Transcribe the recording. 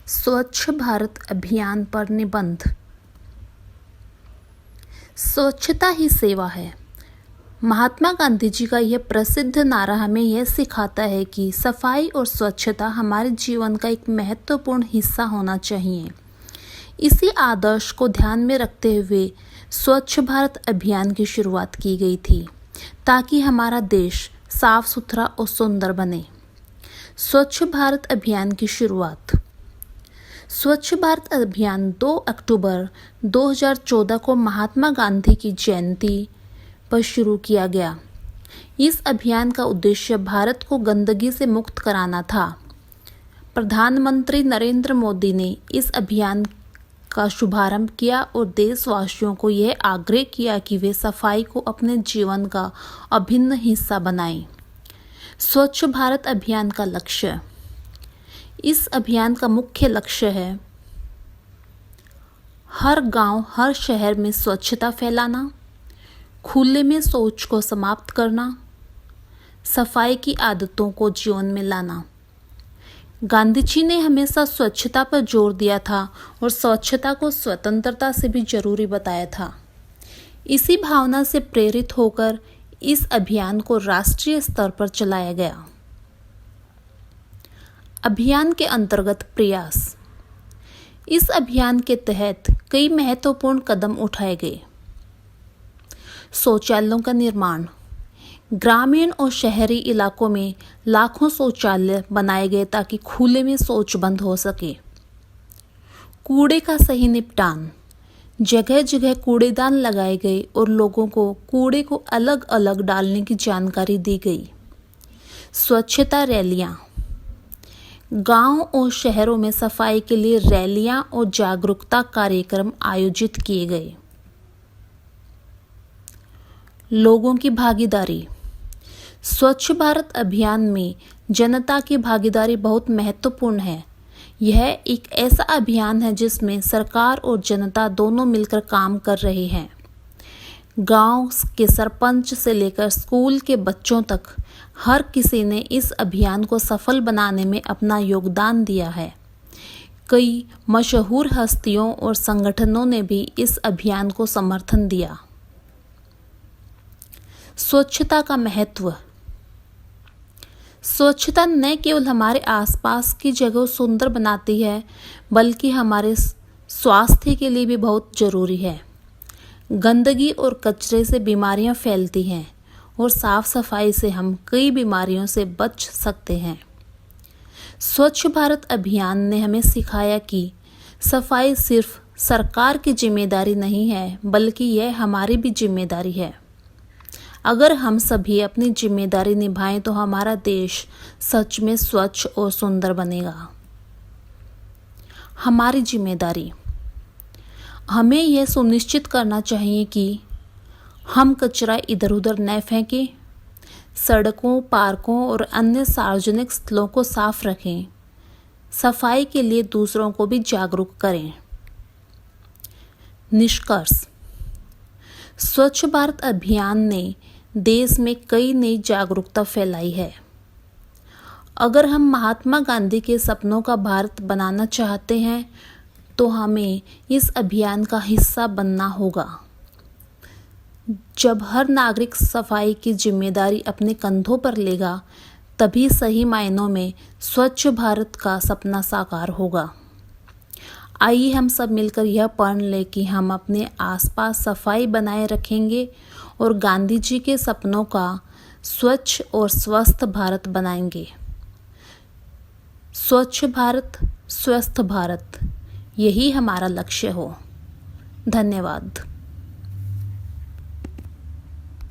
स्वच्छ भारत अभियान पर निबंध। स्वच्छता ही सेवा है। महात्मा गांधी जी का यह प्रसिद्ध नारा हमें यह सिखाता है कि सफाई और स्वच्छता हमारे जीवन का एक महत्वपूर्ण हिस्सा होना चाहिए। इसी आदर्श को ध्यान में रखते हुए स्वच्छ भारत अभियान की शुरुआत की गई थी, ताकि हमारा देश साफ सुथरा और सुंदर बने। स्वच्छ भारत अभियान की शुरुआत। स्वच्छ भारत अभियान 2 अक्टूबर 2014 को महात्मा गांधी की जयंती पर शुरू किया गया। इस अभियान का उद्देश्य भारत को गंदगी से मुक्त कराना था। प्रधानमंत्री नरेंद्र मोदी ने इस अभियान का शुभारंभ किया और देशवासियों को यह आग्रह किया कि वे सफाई को अपने जीवन का अभिन्न हिस्सा बनाएं। स्वच्छ भारत अभियान का लक्ष्य। इस अभियान का मुख्य लक्ष्य है हर गांव, हर शहर में स्वच्छता फैलाना, खुले में शौच को समाप्त करना, सफाई की आदतों को जीवन में लाना। गांधी जी ने हमेशा स्वच्छता पर जोर दिया था और स्वच्छता को स्वतंत्रता से भी जरूरी बताया था। इसी भावना से प्रेरित होकर इस अभियान को राष्ट्रीय स्तर पर चलाया गया। अभियान के अंतर्गत प्रयास। इस अभियान के तहत कई महत्वपूर्ण कदम उठाए गए। शौचालयों का निर्माण। ग्रामीण और शहरी इलाकों में लाखों शौचालय बनाए गए ताकि खुले में शौच बंद हो सके। कूड़े का सही निपटान। जगह जगह कूड़ेदान लगाए गए और लोगों को कूड़े को अलग अलग डालने की जानकारी दी गई। स्वच्छता रैलियां। गांव और शहरों में सफाई के लिए रैलियां और जागरूकता कार्यक्रम आयोजित किए गए। लोगों की भागीदारी। स्वच्छ भारत अभियान में जनता की भागीदारी बहुत महत्वपूर्ण है। यह एक ऐसा अभियान है जिसमें सरकार और जनता दोनों मिलकर काम कर रहे हैं। गांव के सरपंच से लेकर स्कूल के बच्चों तक हर किसी ने इस अभियान को सफल बनाने में अपना योगदान दिया है। कई मशहूर हस्तियों और संगठनों ने भी इस अभियान को समर्थन दिया। स्वच्छता का महत्व। स्वच्छता न केवल हमारे आसपास की जगह सुंदर बनाती है, बल्कि हमारे स्वास्थ्य के लिए भी बहुत जरूरी है। गंदगी और कचरे से बीमारियां फैलती हैं और साफ सफाई से हम कई बीमारियों से बच सकते हैं। स्वच्छ भारत अभियान ने हमें सिखाया कि सफाई सिर्फ सरकार की जिम्मेदारी नहीं है, बल्कि यह हमारी भी जिम्मेदारी है। अगर हम सभी अपनी जिम्मेदारी निभाएं तो हमारा देश सच में स्वच्छ और सुंदर बनेगा। हमारी जिम्मेदारी। हमें यह सुनिश्चित करना चाहिए कि हम कचरा इधर उधर न फेंकें, सड़कों, पार्कों और अन्य सार्वजनिक स्थलों को साफ रखें, सफाई के लिए दूसरों को भी जागरूक करें। निष्कर्ष। स्वच्छ भारत अभियान ने देश में कई नई जागरूकता फैलाई है। अगर हम महात्मा गांधी के सपनों का भारत बनाना चाहते हैं तो हमें इस अभियान का हिस्सा बनना होगा। जब हर नागरिक सफाई की जिम्मेदारी अपने कंधों पर लेगा, तभी सही मायनों में स्वच्छ भारत का सपना साकार होगा। आइए हम सब मिलकर यह प्रण लें कि हम अपने आसपास सफाई बनाए रखेंगे और गांधी जी के सपनों का स्वच्छ और स्वस्थ भारत बनाएंगे। स्वच्छ भारत, स्वस्थ भारत, यही हमारा लक्ष्य हो। धन्यवाद।